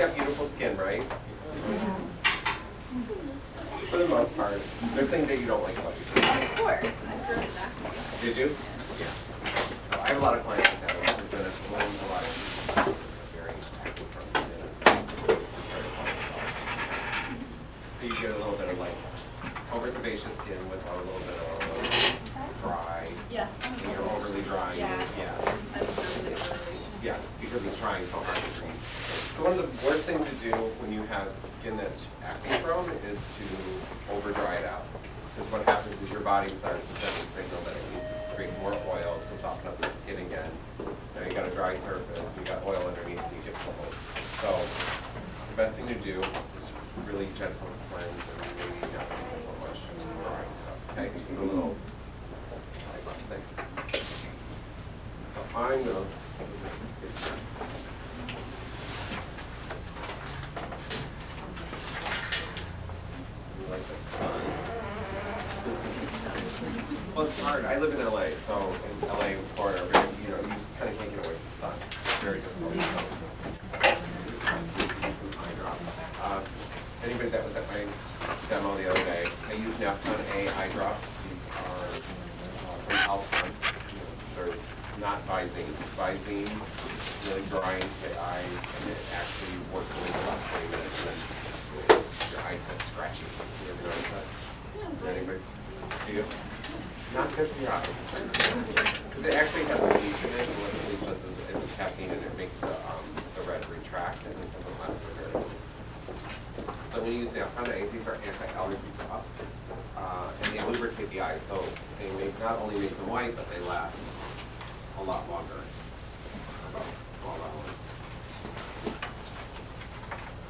got beautiful skin, right? For the most part. There's things that you don't like about your skin. Of course, I've heard of that. Did you? Yeah. So I have a lot of clients like that. I've done it a lot of very active from skin. So you get a little bit of like over sebaceous skin with a little bit of dry. Yes. When you're overly dry. Yeah. Yeah, because it's trying so hard to breathe. So one of the worst things to do when you have skin that's acne prone is to over dry it out. Because what happens is your body starts to send a signal that it needs to create more oil to soften up that skin again. Now you got a dry surface, you got oil underneath, and you get cold. So the best thing to do is really gentle cleanse and maybe not use so much dry stuff. Okay, just a little thing. So I'm gonna. Well, it's hard. I live in LA, so in LA, Florida, you know, you just kind of can't get away from the sun. It's very difficult. Eye drop. Anybody that was at my demo the other day, I use Naphthalene A eye drops. These are from Alpine. They're not Visine. Visine really dries the eyes, and it actually works away for about 20 minutes, and then your eyes get scratchy. You ever notice that? Does anybody? Do you? Not good for your eyes. Because it actually has bleach in it, and what the bleach does is it's caffeine, and it makes the red retract, and it doesn't last for very long. So when you use Naphthalene A, these are anti-allergy drops, and they lubricate the eyes, so they not only make them white, but they last a lot longer. About 12 hours.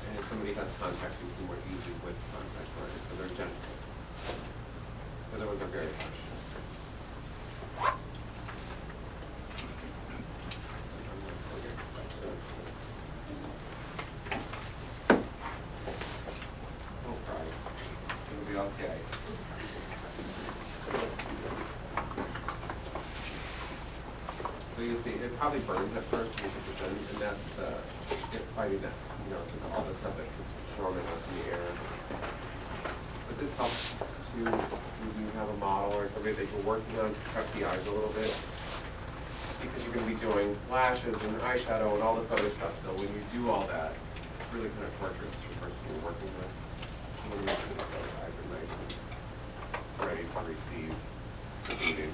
And if somebody has contact, you can work easy with contact lenses, so they're gentle. The other ones are very harsh. Don't cry. It'll be okay. So you see, it probably burns at first, and that's fighting that, you know, just all the stuff that gets thrown at us in the air. But this helps to, when you have a model or somebody that you're working on, to prep the eyes a little bit. Because you're going to be doing lashes and eyeshadow and all this other stuff. So when you do all that, it's really kind of torturous to the person you're working with. You want to make sure that those eyes are nice and ready to receive the beating.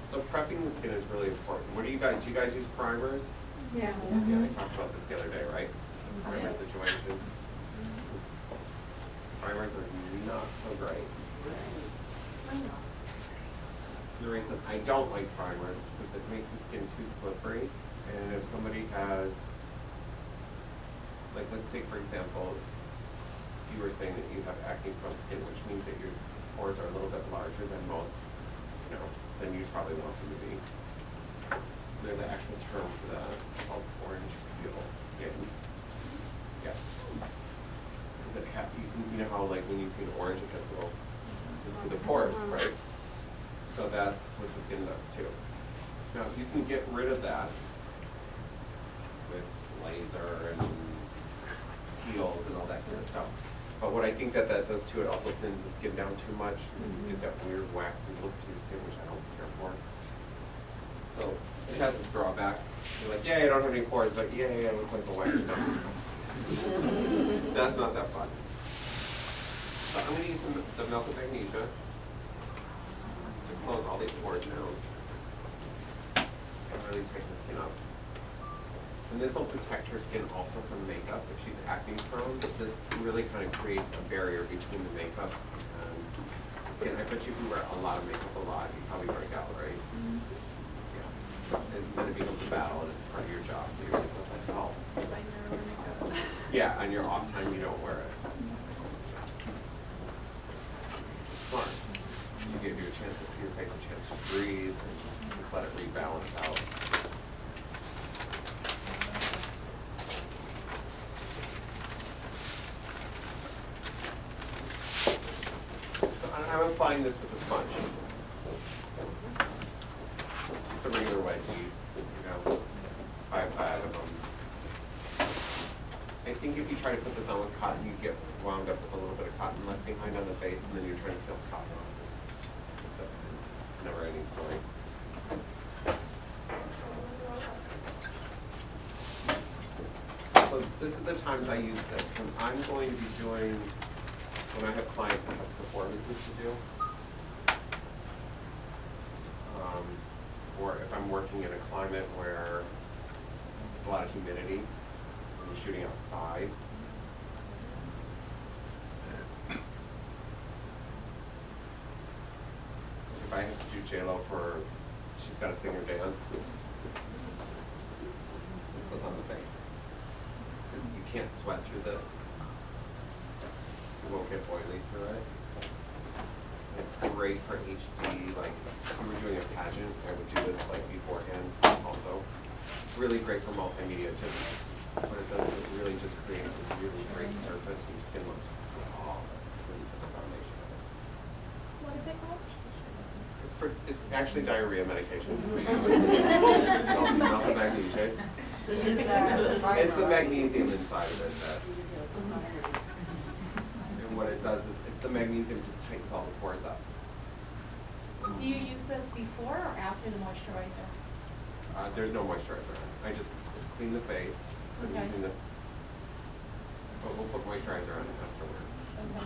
So prepping the skin is really important. What do you guys use primers? Yeah. Yeah, I talked about this the other day, right? Primer situation. Primers are not so great. The reason I don't like primers is because it makes the skin too slippery. And if somebody has, like let's take for example, you were saying that you have acne prone skin, which means that your pores are a little bit larger than most, you know, than you probably want them to be. There's an actual term for that. It's called orange peel skin. Yes. Because it you know how like when you see an orange, it gets little, you see the pores, right? So that's what the skin does too. Now, if you can get rid of that with laser and peels and all that kind of stuff. But what I think that does too, it also thins the skin down too much. You get that weird waxy look to your skin, which I don't care for. So it has its drawbacks. You're like, yay, I don't have any pores, but yay, I look like a wax stuff. That's not that fun. So I'm going to use the milk of magnesia to close all these pores now. And really tighten the skin up. And this will protect her skin also from makeup. If she's acne prone, this really kind of creates a barrier between the makeup and the skin. I bet you can wear a lot of makeup a lot. You probably break out, right? Yeah. And then it becomes a battle and it's part of your job, so you're like, what the hell? Yeah, on your off time, you don't wear it. Smart. You give your face a chance to breathe and just let it rebalance out. So I'm applying this with a sponge. Just a regular wedgie, you know, 5 of them. I think if you try to put this on with cotton, you get wound up with a little bit of cotton left behind on the face, and then you're trying to peel cotton off. It's a never-ending story. So this is the times I use this. When I'm going to be doing, when I have clients that have performances to do, or if I'm working in a climate where there's a lot of humidity, and you're shooting outside. If I have to do J-Lo for, she's got to sing or dance, this goes on the face. You can't sweat through this. It won't get oily through it. It's great for HD, like if you were doing a pageant, I would do this like beforehand also. Really great for multimedia too. What it does is it really just creates a really great surface and your skin looks flawless when you put the foundation on it. What is it called? It's actually diarrhea medication. It's called nothing magnesia. It's the magnesium inside of it that, and what it does is, it's the magnesium just tightens all the pores up. Do you use this before or after the moisturizer? There's no moisturizer on it. I just clean the face. I'm Okay. using this, but we'll put moisturizer on it afterwards. Okay.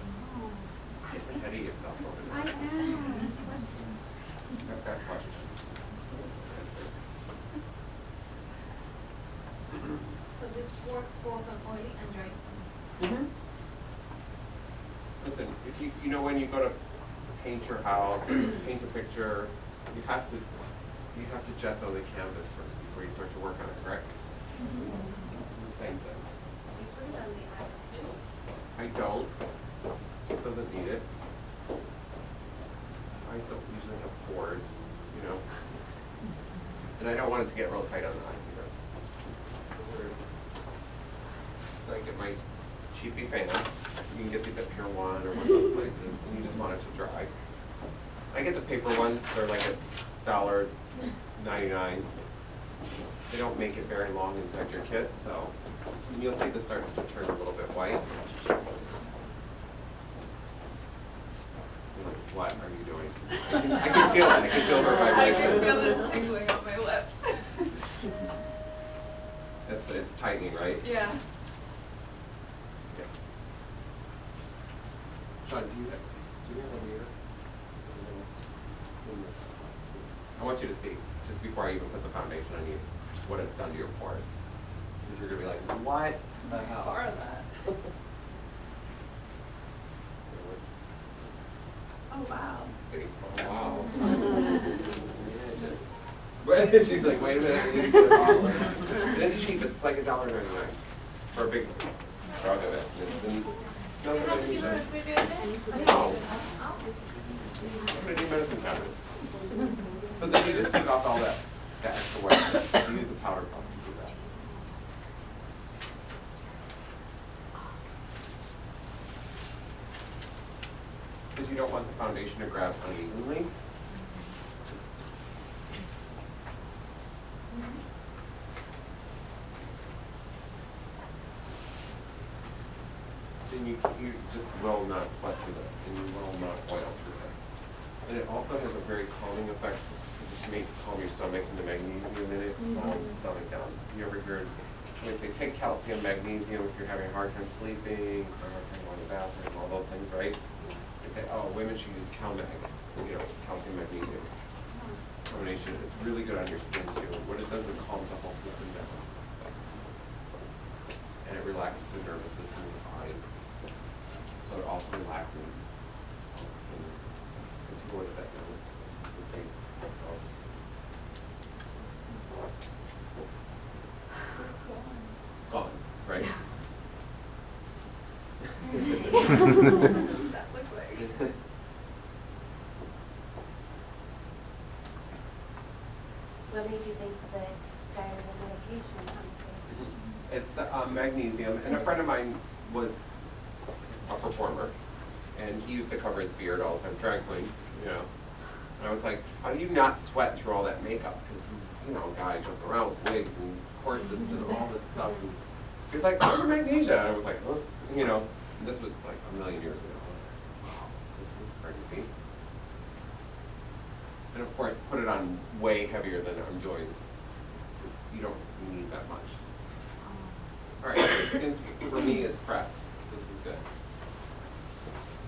Get ahead of yourself over I there. am. I've got questions. So this works both on oily and dry skin. Listen, if you know when you go to paint your house, or paint a picture, you have to gesso the canvas first before you start to work on it, correct? It's the same thing. You put it on the eyes too. I don't. It doesn't need it. Eyes don't usually have pores, you know. And I don't want it to get real tight on the eyes either. So I get my cheapy fan. You can get these at Pier 1 or one of those places, and you just want it to dry. I get the paper ones. They're like $1.99. They don't make it very long inside your kit, so and you'll see this starts to turn a little bit white. You're like, what are you doing? I can feel it. I can feel her I vibration. can feel it tingling on my lips. It's tightening, right? Yeah. Yeah. Sean, do you have a mirror? I want you to see, just before I even put the foundation on you, what it's done to your pores. Because you're going to be like, what the hell? Far of that. Oh wow. See? Oh, wow. But she's like, wait a minute, I need to get a bottle. And it's cheap, it's like $1.99 for a big drug of it. You have to give her a preview of it? No. Put it in your medicine cabinet. So then you just take off all that extra white. You use a powder puff to do that. Because you don't want the foundation to grab unevenly. Then you just will not sweat through this, and you will not oil through this. And it also has a very calming effect to make calm your stomach, and the magnesium in it calms the stomach down. You ever heard when they say take calcium, magnesium if you're having a hard time sleeping, or hard time going to the bathroom, all those things, right? They say, oh, women should use CalMag, you know, calcium, magnesium combination. It's really good on your skin too. What it does, it calms the whole system down. And it relaxes the nervous system of the body. So it also relaxes all the skin. So to go into that now. Gone, right? That looks like. What made you think the diet of medication on the face? It's the magnesium, and a friend of mine was a performer, and he used to cover his beard all the time, drag queen, you know. And I was like, how do you not sweat through all that makeup? Because he's, you know, a guy jumping around with wigs and corsets and all this stuff. And he's like, oh, magnesia. And I was like, oh, you know, and this was like a million years ago. Wow, this is crazy. And of course, put it on way heavier than I'm doing, because you don't need that much. All right, the skin for me is prepped. This is good.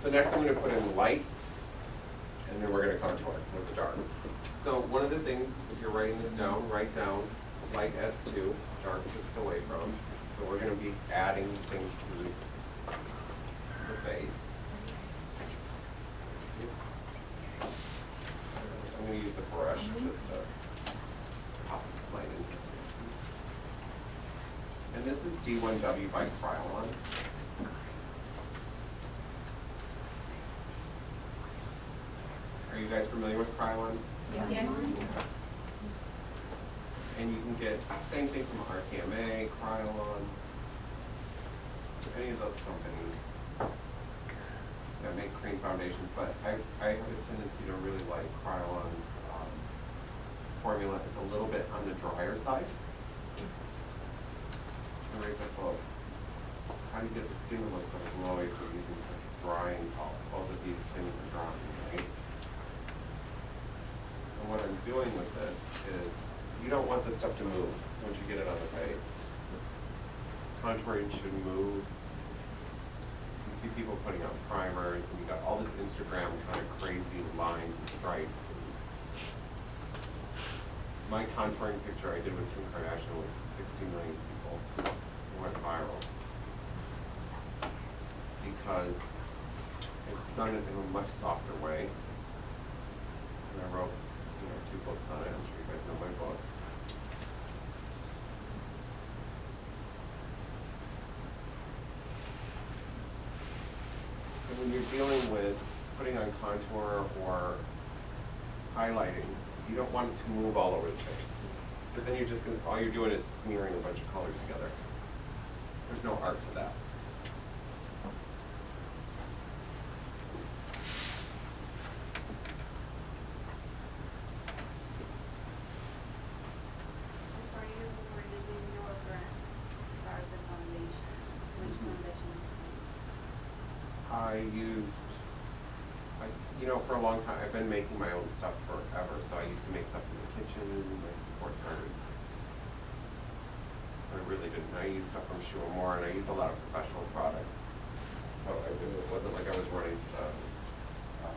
So next I'm going to put in light, and then we're going to contour with the dark. So one of the things, if you're writing this down, write down light adds 2, dark takes away from. So we're going to be adding things to the face. I'm going to use the brush just to pop this light in. And this is D1W by Krylon. Are you guys familiar with Krylon? Yeah. Yes. And you can get the same thing from RCMA, Krylon, any of those companies that make cream foundations. But I have a tendency to really like Krylon's formula. It's a little bit on the drier side. Right above. How do you get the skin to look so glowy for using such drying pulp? Both of these things are drying, right? And what I'm doing with this is, you don't want this stuff to move once you get it on the face. Contouring should move. You see people putting on primers, and you got all this Instagram kind of crazy lines and stripes. My contouring picture I did with Kim Kardashian with 60 million people. It went viral. Because it's done it in a much softer way. And I wrote, 2 books on it. I'm sure you guys know my books. So when you're dealing with putting on contour or highlighting, you don't want it to move all over the face. Because then you're just going to, all you're doing is smearing a bunch of colors together. There's no art to that. For you, we're using your brand as far as the foundation. Which foundation? I used, for a long time, I've been making my own stuff forever. So I used to make stuff in the kitchen before it started. I really didn't. I used stuff from Shoe & More, and I used a lot of professional products. So it wasn't like I was running to the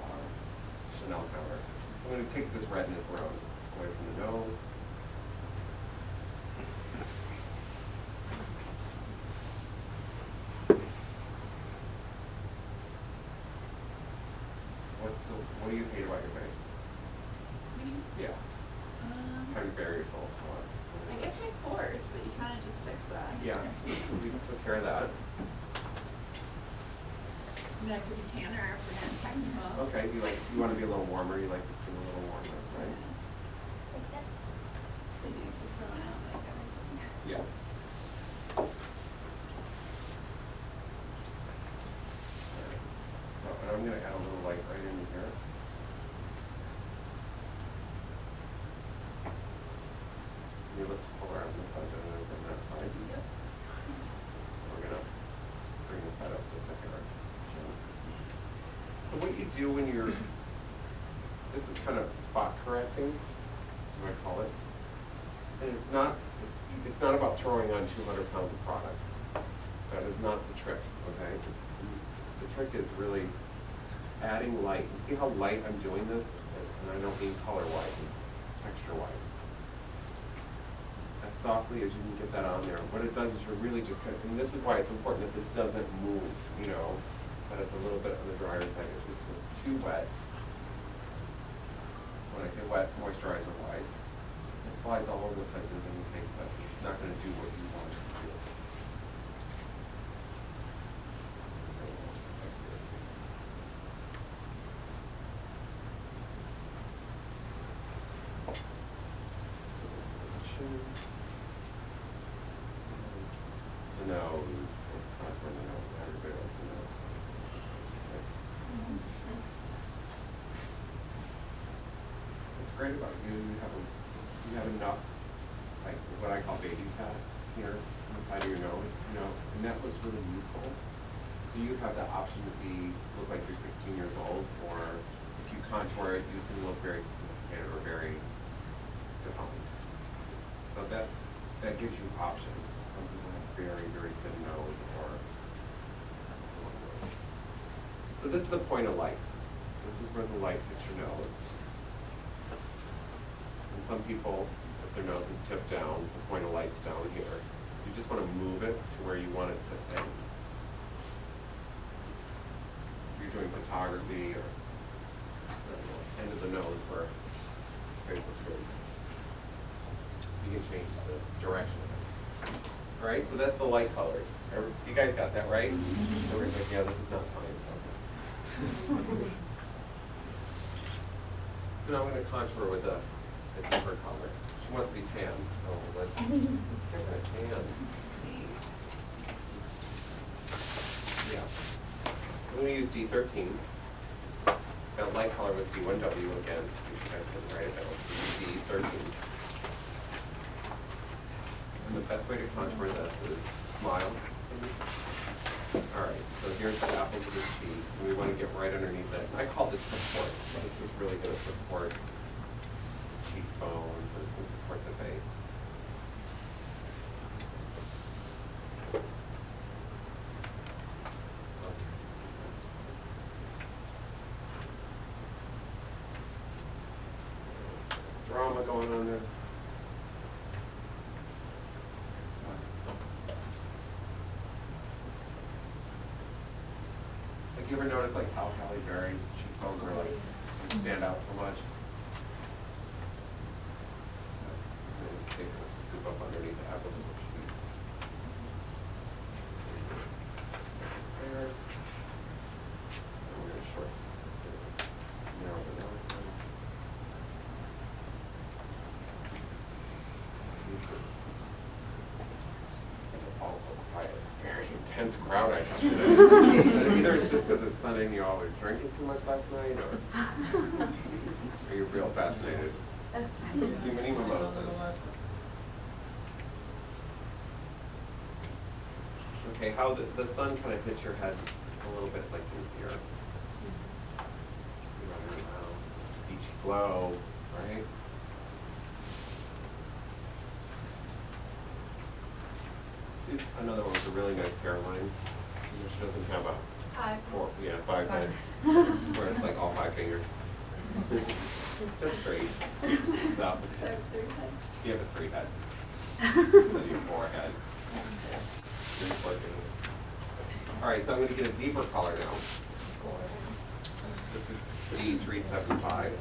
Chanel counter. I'm going to take this redness around away from the nose. What do you hate about your face? Me? Yeah. Kind of bury yourself. I guess my pores, but you kind of just fix that. Yeah, we took care of that. I mean, I could be tanner after that technical. Okay, you want to be a little warmer, you like the skin a little warmer, right? They do keep throwing out like everything. Yeah. So, and I'm going to add a little light right in here. Your lips pull around this side and then that side. Yep. We're going to bring this side up just a hair. So what you do when you're, this is kind of spot correcting, you might call it. And it's not about throwing on 200 pounds of product. That is not the trick, okay? The trick is really adding light. You see how light I'm doing this? And I don't mean color-wise, texture-wise. As softly as you can get that on there. What it does is you're really just kind of, and this is why it's important that this doesn't move, that it's a little bit on the drier side. If it's too wet, when I say wet, moisturizer-wise, it slides all over the place and things like that. It's not going to do what you want it to do. chin. The nose, let's contour the nose. Everybody likes the nose. Okay. What's great about you, you have enough, like what I call baby fat here on the side of your nose, and that looks really youthful. So you have the option to look like you're 16 years old, or if you contour it, you can look very sophisticated or very defined. So that gives you options. Some people have very, very thin nose or long nose. So this is the point of light. This is where the light hits your nose. And some people, if their nose is tipped down, the point of light's down here. You just want to move it to where you want it to end. If you're doing photography or end of the nose where face looks good, you can change the direction of it. All right, so that's the light colors. You guys got that right? Everybody's like, yeah, this is not science. Okay. So now I'm going to contour with a deeper color. She wants to be tan, so let's give her a tan. Yeah. So I'm going to use D13. That light color was D1W again. You guys didn't write it down. D13. And the best way to contour this is smile. Alright, so here's the apples of the cheeks, and we want to get right underneath it. I call this support. So this is really going to support the cheekbone, so it's going to support the face. Drama going on there. Like, you ever notice like how Halle Berry's cheekbones are like stand out so much? They kind of scoop up underneath the apples of her cheeks. There. And we're gonna short narrow the nose down. Also quite a very intense crowd I have today. Either it's just because it's Sunday and you all were drinking too much last night, or are you real fascinated? Too many mimosas. Okay, how the sun kind of hits your head a little bit like in here. Beach glow, right? Here's another one with a really nice hairline. She doesn't have a five head, where it's like all 5 fingers. Just 3. So, you have a 3 head. Then you have 4 head. All right, so I'm going to get a deeper color now. This is D375.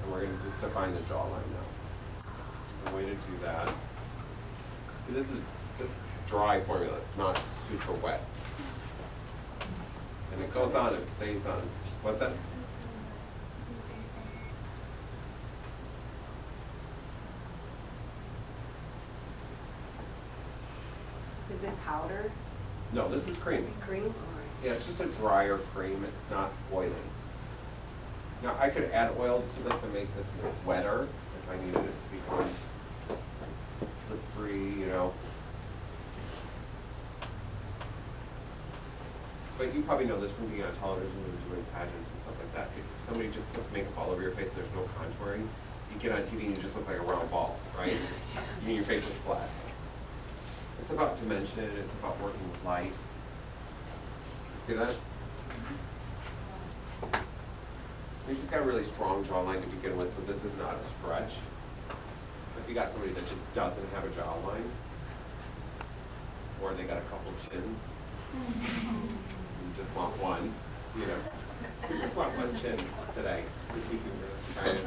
And we're going to just define the jawline now. The way to do that. This is dry formula. It's not super wet. And it goes on, it stays on. What's that? Is it powder? No, this is cream. Cream? All right. Yeah, it's just a drier cream. It's not oily. Now, I could add oil to this and make this wetter if I needed it to become slippery, you know. But you probably know this from being on television and doing pageants and stuff like that. If somebody just puts makeup all over your face and there's no contouring, you get on TV and you just look like a round ball, right? Your face is flat. It's about dimension, it's about working with light. See that? She's got a really strong jawline to begin with, so this is not a stretch. So if you got somebody that just doesn't have a jawline, or they got a couple chins, you just want one, you know. You just want one chin today. You can try it.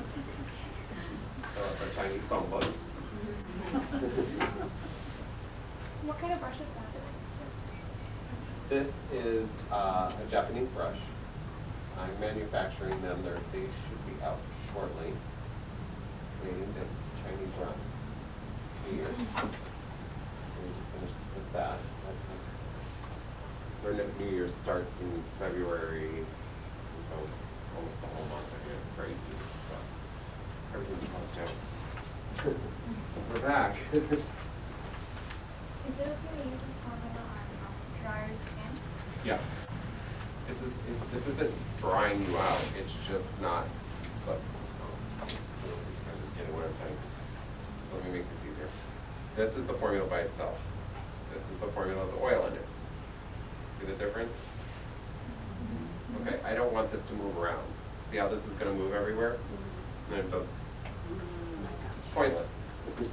So a Chinese bone bug. What kind of brush is that? This is a Japanese brush. I'm manufacturing them. They should be out shortly. waiting the Chinese run. New Year's. So we just finished with that. Their New Year's starts in February, so almost the whole month. I mean, it's crazy. So everything's closed down. We're back. Is it okay to use this formula on drier skin? Yeah. This isn't drying you out. It's just not. But I'm just getting what I'm saying. So let me make this easier. This is the formula by itself. This is the formula of the oil in it. See the difference? Okay, I don't want this to move around. See how this is going to move everywhere? And then it does. It's pointless. So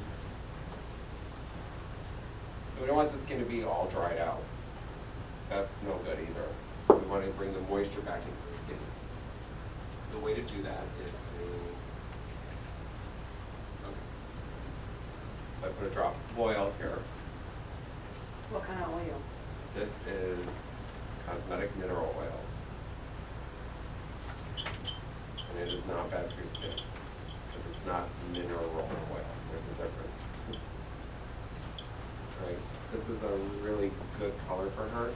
we don't want the skin to be all dried out. That's no good either. So we want to bring the moisture back into the skin. The way to do that is to, okay. So I put a drop of oil here. What kind of oil? This is cosmetic mineral oil. And it is not bad for your skin, because it's not mineral oil. There's a difference. Right? This is a really good color for her.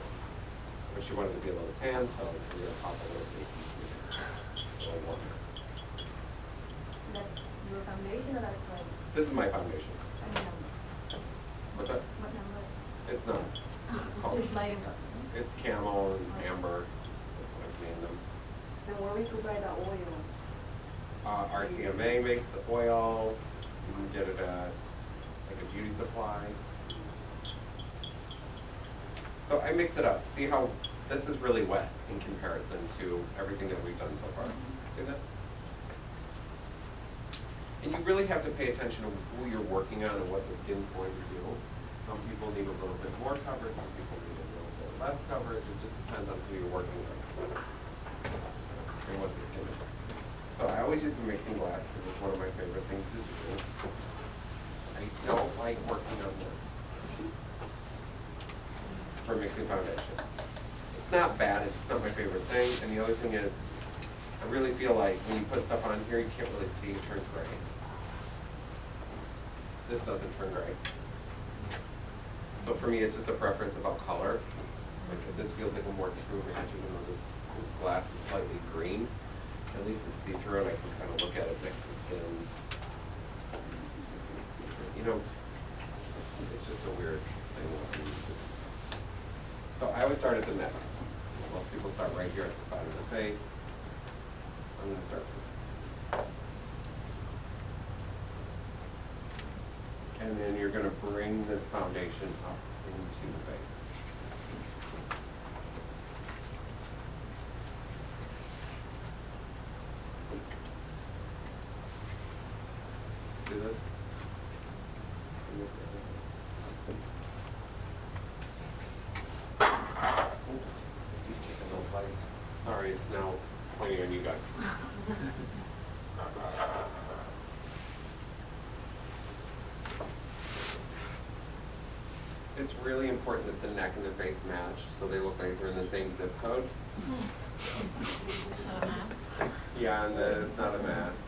But she wanted to be a little tan, so we're going to pop a little bit warmer. That's your foundation or that's like, This is my foundation. I mean, What's that? what number? It's not. It's called. Just lighting up. It's camel and amber. That's what I've named them. And where we could buy the oil? RCMA makes the oil. You can get it at like a beauty supply. So I mix it up. See how this is really wet in comparison to everything that we've done so far. See that? And you really have to pay attention to who you're working on and what the skin's going to do. Some people need a little bit more coverage, some people need a little bit less coverage. It just depends on who you're working with and what the skin is. So I always use a mixing glass because it's one of my favorite things to do. I don't like working on this for mixing foundation. It's not bad, it's just not my favorite thing. And the other thing is, I really feel like when you put stuff on here, you can't really see, it turns gray. This doesn't turn gray. So for me, it's just a preference about color. Like if this feels like a more true match, even though this glass is slightly green, at least it's see-through and I can kind of look at it next to skin. You know, it's just a weird thing. So I always start at the neck. Most people start right here at the side of the face. I'm going to start. And then you're going to bring this foundation up into the face. See this? Oops, these taking little bites. Sorry, it's now pointing on you guys. It's really important that the neck and the face match so they look like they're in the same zip code. Is that a mask? Yeah, and that it's not a mask.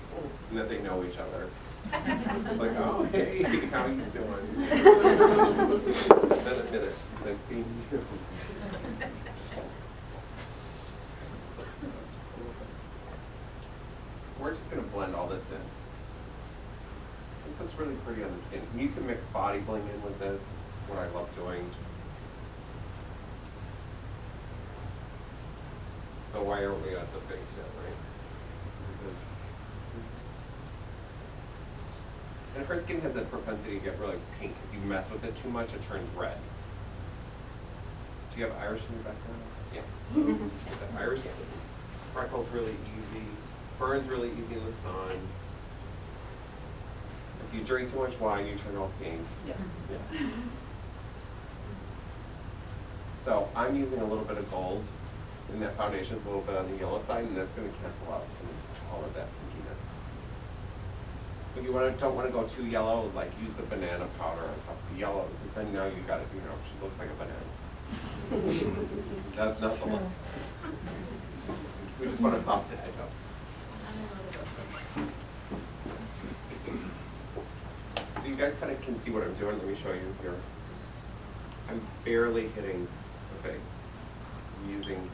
And that they know each other. It's like, oh, hey, how you doing? It's been a minute since I've seen you. We're just going to blend all this in. This looks really pretty on the skin. And you can mix body bling in with this. This is what I love doing. So why aren't we at the face yet, right? Because and her skin has a propensity to get really pink. If you mess with it too much, it turns red. Do you have Irish in your background? Yeah. The Irish freckles really easy. Burns really easy in the sun. If you drink too much wine, you turn all pink. Yes. Yes. So I'm using a little bit of gold, and that foundation is a little bit on the yellow side, and that's going to cancel out all of that pinkiness. But you don't want to go too yellow, like use the banana powder on top of the yellow, because then now you got it, she looks like a banana. That's not the look. We just want to soften the edge up. you guys kind of can see what I'm doing, let me show you here. I'm barely hitting the face. I'm using,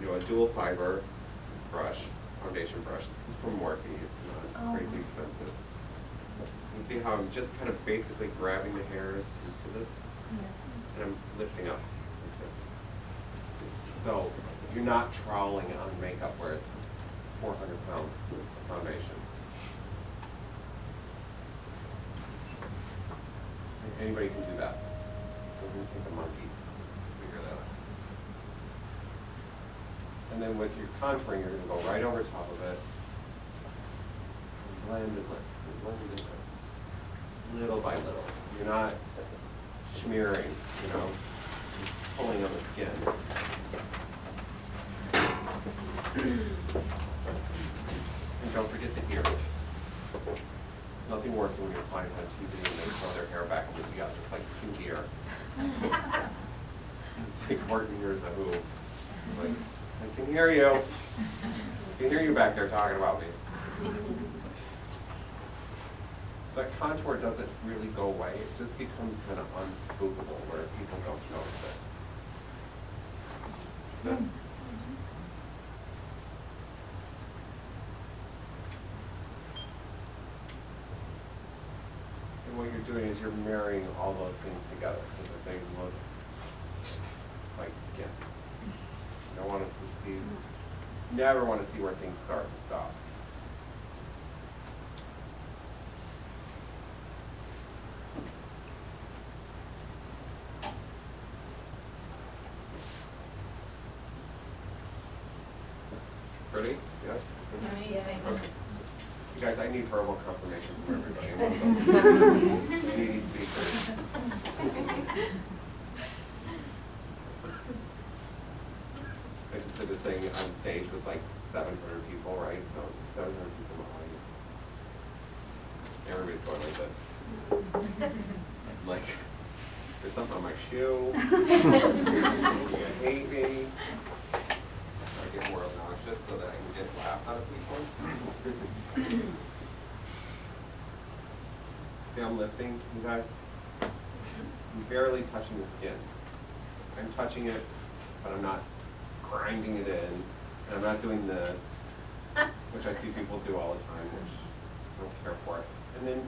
a dual fiber brush, foundation brush. This is from Morphe, it's not crazy expensive. You see how I'm just kind of basically grabbing the hairs into this? And I'm lifting up like this. So you're not troweling on makeup where it's 400 pounds of foundation. Anybody can do that. Doesn't take a monkey to figure that out. And then with your contouring, you're going to go right over top of it. And blend and lift, and blend and lift. Little by little. You're not smearing, pulling on the skin. And don't forget the ears. Nothing worse than when your clients on TV and they throw their hair back and you got just like pink ear. It's like Horton hears a who. Like, I can hear you. I can hear you back there talking about me. That contour doesn't really go away. It just becomes kind of unspookable where people don't notice it. Yeah. And what you're doing is you're marrying all those things together so that they look like skin. You don't want it to see, never want to see where things start and stop. Ready? Yes? Amazing. Okay. You guys, I need verbal confirmation from everybody. I'm one of those needy speakers. I just did this thing on stage with like 700 people, right? So 700 people in the audience. Everybody's going like this. Like, there's something on my shoe. You hate me. I get more obnoxious so that I can get laughs out of people. See, I'm lifting, you guys. I'm barely touching the skin. I'm touching it, but I'm not grinding it in. And I'm not doing this, which I see people do all the time, which I don't care for. And then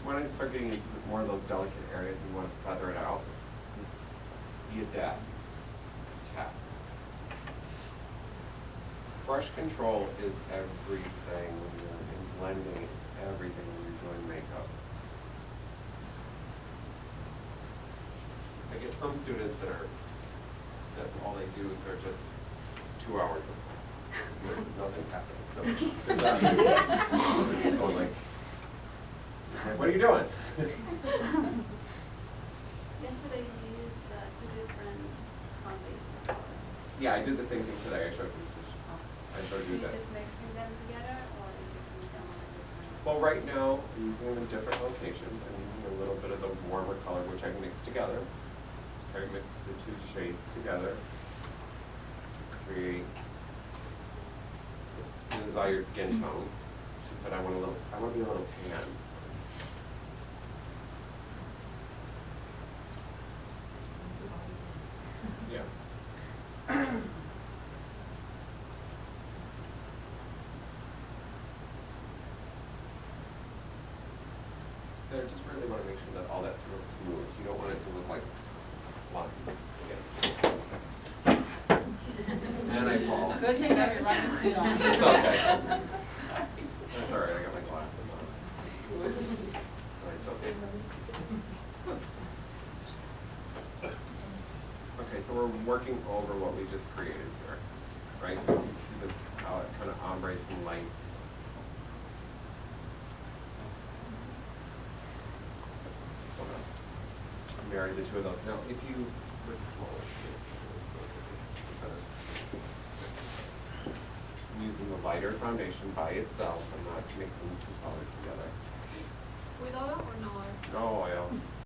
when I start getting into more of those delicate areas and you want to feather it out, you adapt. Tap. Brush control is everything when you're in blending. It's everything when you're doing makeup. I get some students that's all they do. They're just 2 hours of there's nothing happening. So there's that. They're just going like, what are you doing? Yesterday you used two different foundation colors. Yeah, I did the same thing today. I showed you. I showed You you that. just mixing them together, or you just use them on a different? Well, right now, I'm using them in different locations. I'm using a little bit of the warmer color, which I can mix together. I mix the two shades together. Create this desired skin tone. She said, I want to be a little tan. Yeah. So I just really want to make sure that all that's real smooth. You don't want it to look like lines. Again. And I fall. Good thing I have your running suit on. It's okay. That's all right. I got my glasses on. It's okay. Okay, so we're working over what we just created here, right? So you see this, how it kind of ombres from light. Marry the two of those. Now, if you with smaller I'm using the lighter foundation by itself. I'm not mixing the two colors together. With oil or no oil? No oil.